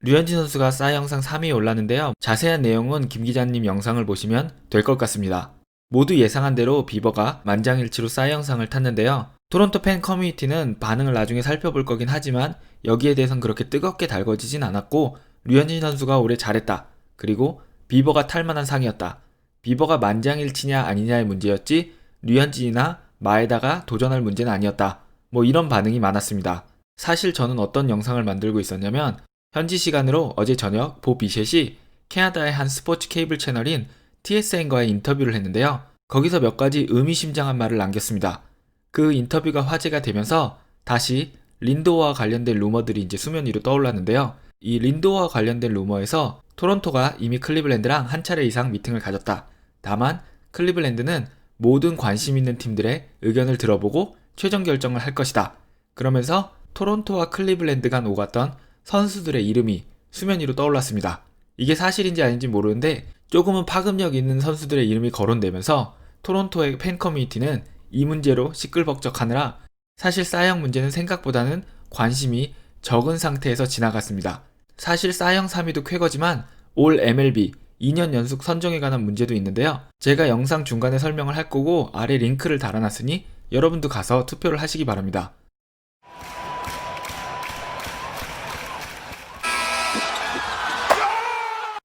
류현진 선수가 싸이 영상 3위에 올랐는데요. 자세한 내용은 김 기자님 영상을 보시면 될 것 같습니다. 모두 예상한 대로 비버가 만장일치로 싸이 영상을 탔는데요. 토론토 팬 커뮤니티는 반응을 나중에 살펴볼 거긴 하지만 여기에 대해선 그렇게 뜨겁게 달궈지진 않았고, 류현진 선수가 올해 잘했다, 그리고 비버가 탈만한 상이었다, 비버가 만장일치냐 아니냐의 문제였지 류현진이나 마에다가 도전할 문제는 아니었다, 뭐 이런 반응이 많았습니다. 사실 저는 어떤 영상을 만들고 있었냐면, 현지 시간으로 어제 저녁 보 비셋이 캐나다의 한 스포츠 케이블 채널인 TSN과의 인터뷰를 했는데요. 거기서 몇 가지 의미심장한 말을 남겼습니다. 그 인터뷰가 화제가 되면서 다시 린도어와 관련된 루머들이 이제 수면 위로 떠올랐는데요. 이 린도어와 관련된 루머에서 토론토가 이미 클리블랜드랑 한 차례 이상 미팅을 가졌다, 다만 클리블랜드는 모든 관심 있는 팀들의 의견을 들어보고 최종 결정을 할 것이다, 그러면서 토론토와 클리블랜드 간 오갔던 선수들의 이름이 수면 위로 떠올랐습니다. 이게 사실인지 아닌지 모르는데 조금은 파급력 있는 선수들의 이름이 거론되면서 토론토의 팬 커뮤니티는 이 문제로 시끌벅적하느라 사실 싸이영 문제는 생각보다는 관심이 적은 상태에서 지나갔습니다. 사실 싸이영 3위도 쾌거지만 올 MLB 2년 연속 선정에 관한 문제도 있는데요. 제가 영상 중간에 설명을 할 거고 아래 링크를 달아놨으니 여러분도 가서 투표를 하시기 바랍니다.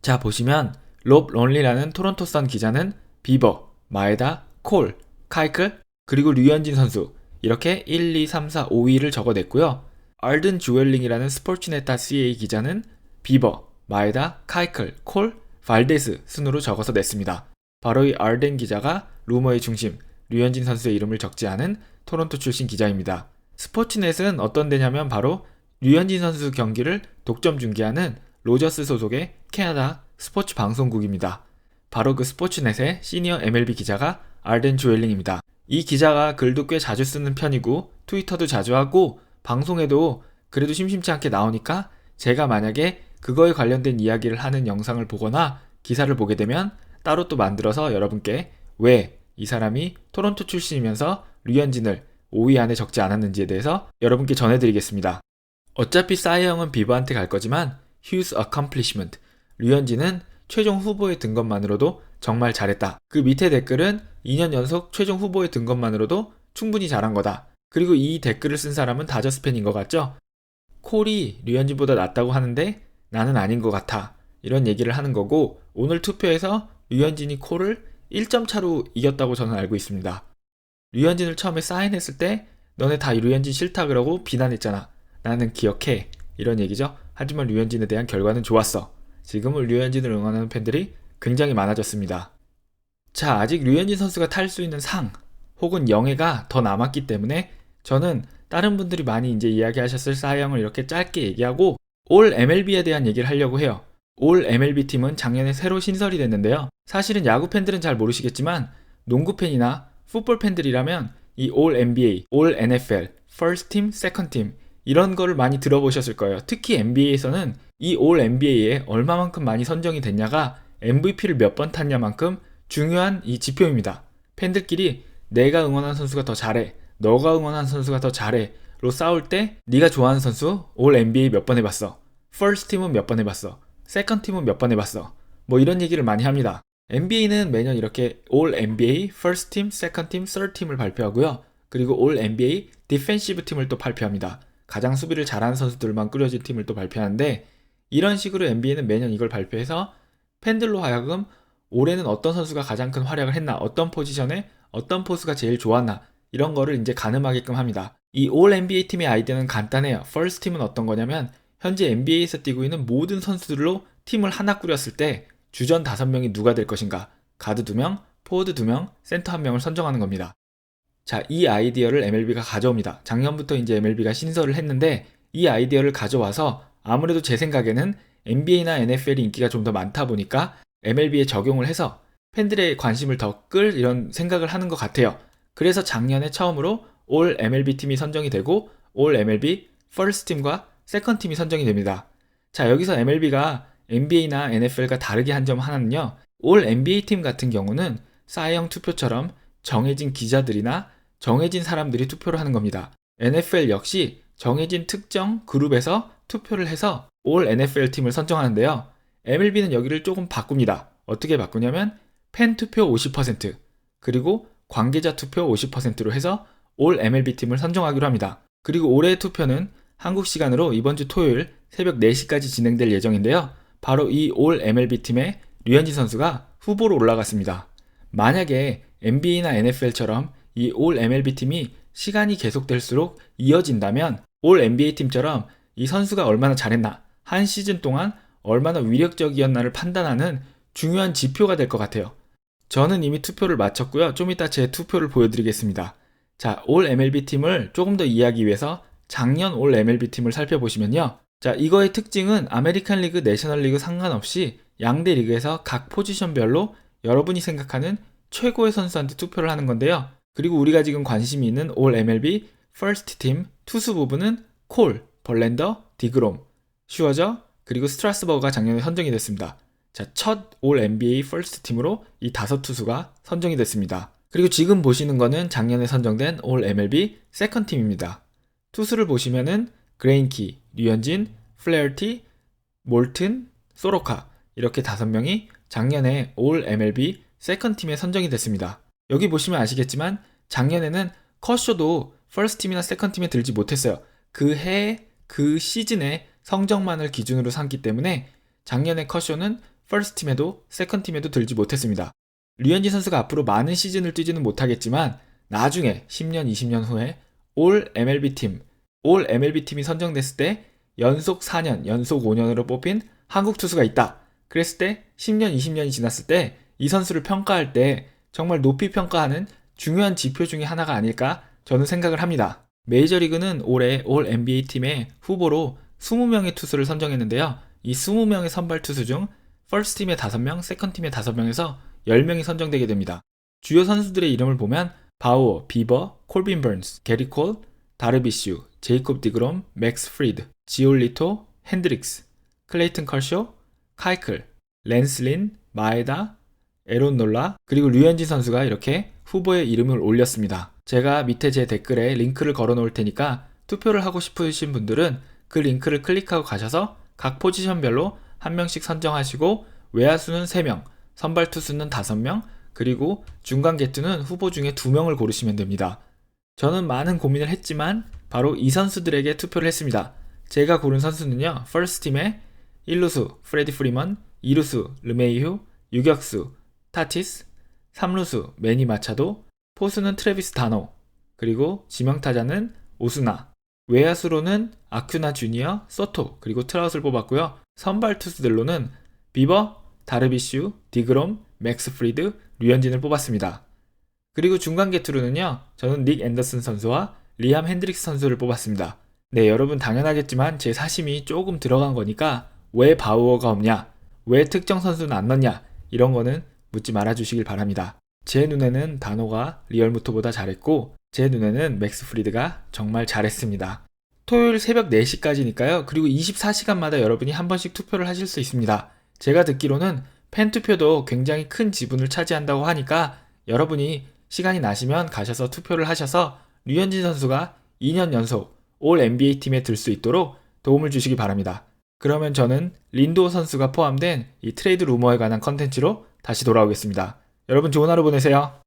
자, 보시면 롭 론리라는 토론토 선 기자는 비버, 마에다, 콜, 카이클, 그리고 류현진 선수 이렇게 1, 2, 3, 4, 5위를 적어냈고요. 알든 주웰링이라는 스포츠넷.ca 기자는 비버, 마에다, 카이클, 콜, 발데스 순으로 적어서 냈습니다. 바로 이 알덴 기자가 루머의 중심, 류현진 선수의 이름을 적지 않은 토론토 출신 기자입니다. 스포츠넷은 어떤 데냐면 바로 류현진 선수 경기를 독점 중계하는 로저스 소속의 캐나다 스포츠 방송국입니다. 바로 그 스포츠넷의 시니어 MLB 기자가 알덴 주웰링입니다. 이 기자가 글도 꽤 자주 쓰는 편이고 트위터도 자주 하고 방송에도 그래도 심심치 않게 나오니까 제가 만약에 그거에 관련된 이야기를 하는 영상을 보거나 기사를 보게 되면 따로 또 만들어서 여러분께 왜 이 사람이 토론토 출신이면서 류현진을 5위 안에 적지 않았는지에 대해서 여러분께 전해드리겠습니다. 어차피 싸이 형은 비버한테 갈 거지만 Huge accomplishment, 류현진은 최종 후보에 든 것만으로도 정말 잘했다. 그 밑에 댓글은 2년 연속 최종 후보에 든 것만으로도 충분히 잘한 거다. 그리고 이 댓글을 쓴 사람은 다저스 팬인 것 같죠? 콜이 류현진보다 낫다고 하는데 나는 아닌 것 같아, 이런 얘기를 하는 거고, 오늘 투표에서 류현진이 콜을 1점 차로 이겼다고 저는 알고 있습니다. 류현진을 처음에 사인했을 때 너네 다 류현진 싫다 그러고 비난했잖아, 나는 기억해, 이런 얘기죠. 하지만 류현진에 대한 결과는 좋았어. 지금은 류현진을 응원하는 팬들이 굉장히 많아졌습니다. 자, 아직 류현진 선수가 탈 수 있는 상 혹은 영예가 더 남았기 때문에 저는 다른 분들이 많이 이제 이야기하셨을 싸이영을 이렇게 짧게 얘기하고 올 MLB에 대한 얘기를 하려고 해요. 올 MLB 팀은 작년에 새로 신설이 됐는데요. 사실은 야구 팬들은 잘 모르시겠지만 농구 팬이나 풋볼 팬들이라면 이 올 NBA, 올 NFL, First Team, Second Team 이런 거를 많이 들어보셨을 거예요. 특히 NBA에서는 이 올 NBA에 얼마만큼 많이 선정이 됐냐가 MVP를 몇 번 탔냐만큼 중요한 이 지표입니다. 팬들끼리 내가 응원한 선수가 더 잘해, 너가 응원한 선수가 더 잘해 로 싸울 때 네가 좋아하는 선수 올 NBA 몇 번 해봤어, 퍼스트 팀은 몇 번 해봤어, 세컨드 팀은 몇 번 해봤어, 뭐 이런 얘기를 많이 합니다. NBA는 매년 이렇게 올 NBA, 퍼스트 팀, 세컨드 팀, 서드 팀을 발표하고요. 그리고 올 NBA 디펜시브 팀을 또 발표합니다. 가장 수비를 잘하는 선수들만 꾸려진 팀을 또 발표하는데, 이런 식으로 NBA는 매년 이걸 발표해서 팬들로 하여금 올해는 어떤 선수가 가장 큰 활약을 했나, 어떤 포지션에 어떤 포수가 제일 좋았나, 이런 거를 이제 가늠하게끔 합니다. 이 올 NBA 팀의 아이디어는 간단해요. 퍼스트 팀은 어떤 거냐면 현재 NBA에서 뛰고 있는 모든 선수들로 팀을 하나 꾸렸을 때 주전 5명이 누가 될 것인가, 가드 2명, 포워드 2명, 센터 1명을 선정하는 겁니다. 자, 이 아이디어를 MLB가 가져옵니다. 작년부터 이제 MLB가 신설을 했는데 이 아이디어를 가져와서 아무래도 제 생각에는 NBA나 NFL이 인기가 좀 더 많다 보니까 MLB에 적용을 해서 팬들의 관심을 더 끌 이런 생각을 하는 것 같아요. 그래서 작년에 처음으로 올 MLB 팀이 선정이 되고 올 MLB 퍼스트 팀과 세컨드 팀이 선정이 됩니다. 자, 여기서 MLB가 NBA나 NFL과 다르게 한 점 하나는요. 올 NBA 팀 같은 경우는 싸이영 투표처럼 정해진 기자들이나 정해진 사람들이 투표를 하는 겁니다. NFL 역시 정해진 특정 그룹에서 투표를 해서 올 NFL 팀을 선정하는데요. MLB는 여기를 조금 바꿉니다. 어떻게 바꾸냐면 팬 투표 50% 그리고 관계자 투표 50%로 해서 올 MLB 팀을 선정하기로 합니다. 그리고 올해의 투표는 한국 시간으로 이번 주 토요일 새벽 4시까지 진행될 예정인데요. 바로 이 올 MLB 팀의 류현진 선수가 후보로 올라갔습니다. 만약에 NBA나 NFL처럼 이 올 MLB 팀이 시간이 계속될수록 이어진다면 올 NBA 팀처럼 이 선수가 얼마나 잘했나, 한 시즌 동안 얼마나 위력적이었나를 판단하는 중요한 지표가 될 것 같아요. 저는 이미 투표를 마쳤고요. 좀 이따 제 투표를 보여드리겠습니다. 자, 올 MLB 팀을 조금 더 이해하기 위해서 작년 올 MLB 팀을 살펴보시면요. 자, 이거의 특징은 아메리칸 리그, 내셔널 리그 상관없이 양대 리그에서 각 포지션별로 여러분이 생각하는 최고의 선수한테 투표를 하는 건데요. 그리고 우리가 지금 관심이 있는 올 MLB 퍼스트 팀 투수 부분은 콜, 벌랜더, 디그롬, 슈어저, 그리고 스트라스버그가 작년에 선정이 됐습니다. 자, 첫 올 NBA 퍼스트 팀으로 이 5투수가 선정이 됐습니다. 그리고 지금 보시는 거는 작년에 선정된 올 MLB 세컨 팀입니다. 투수를 보시면은 그레인키, 류현진, 플레어티, 몰튼, 소로카 이렇게 5명이 작년에 올 MLB 세컨 팀에 선정이 됐습니다. 여기 보시면 아시겠지만 작년에는 커쇼도 퍼스트 팀이나 세컨 팀에 들지 못했어요. 그 해, 그 시즌의 성적만을 기준으로 삼기 때문에 작년에 커쇼는 퍼스트 팀에도 세컨 팀에도 들지 못했습니다. 류현진 선수가 앞으로 많은 시즌을 뛰지는 못하겠지만 나중에 10년, 20년 후에 올 MLB 팀, 올 MLB 팀이 선정됐을 때 연속 4년, 연속 5년으로 뽑힌 한국 투수가 있다. 그랬을 때 10년, 20년이 지났을 때 이 선수를 평가할 때 정말 높이 평가하는 중요한 지표 중에 하나가 아닐까 저는 생각을 합니다. 메이저리그는 올해 올 NBA 팀의 후보로 20명의 투수를 선정했는데요. 이 20명의 선발 투수 중 퍼스트 팀의 5명, 세컨 팀의 5명에서 10명이 선정되게 됩니다. 주요 선수들의 이름을 보면 바우어, 비버, 콜빈 번스, 게리 콜, 다르비슈, 제이콥 디그롬, 맥스 프리드, 지올리토, 핸드릭스, 클레이튼 컬쇼, 카이클, 랜슬린, 마에다, 에론 놀라, 그리고 류현진 선수가 이렇게 후보에 이름을 올렸습니다. 제가 밑에 제 댓글에 링크를 걸어 놓을 테니까 투표를 하고 싶으신 분들은 그 링크를 클릭하고 가셔서 각 포지션별로 한 명씩 선정하시고 외야수는 3명, 선발 투수는 5명, 그리고 중간 개투는 후보 중에 2명을 고르시면 됩니다. 저는 많은 고민을 했지만 바로 이 선수들에게 투표를 했습니다. 제가 고른 선수는요. 퍼스트 팀의 1루수 프레디 프리먼, 2루수 르메이휴, 유격수 타티스, 3루수 매니 마차도, 포수는 트래비스 다노, 그리고 지명타자는 오스나, 외야수로는 아큐나 주니어, 소토, 그리고 트라웃을 뽑았고요. 선발 투수들로는 비버, 다르비슈, 디그롬, 맥스 프리드, 류현진을 뽑았습니다. 그리고 중간 개투로는요. 저는 닉 앤더슨 선수와 리암 핸드릭스 선수를 뽑았습니다. 네, 여러분 당연하겠지만 제 사심이 조금 들어간 거니까 왜 바우어가 없냐, 왜 특정 선수는 안 넣냐 이런 거는 묻지 말아주시길 바랍니다. 제 눈에는 다노가 리얼무토보다 잘했고 제 눈에는 맥스 프리드가 정말 잘했습니다. 토요일 새벽 4시까지니까요. 그리고 24시간마다 여러분이 한 번씩 투표를 하실 수 있습니다. 제가 듣기로는 팬투표도 굉장히 큰 지분을 차지한다고 하니까 여러분이 시간이 나시면 가셔서 투표를 하셔서 류현진 선수가 2년 연속 올 NBA 팀에 들 수 있도록 도움을 주시기 바랍니다. 그러면 저는 린도어 선수가 포함된 이 트레이드 루머에 관한 컨텐츠로 다시 돌아오겠습니다. 여러분 좋은 하루 보내세요.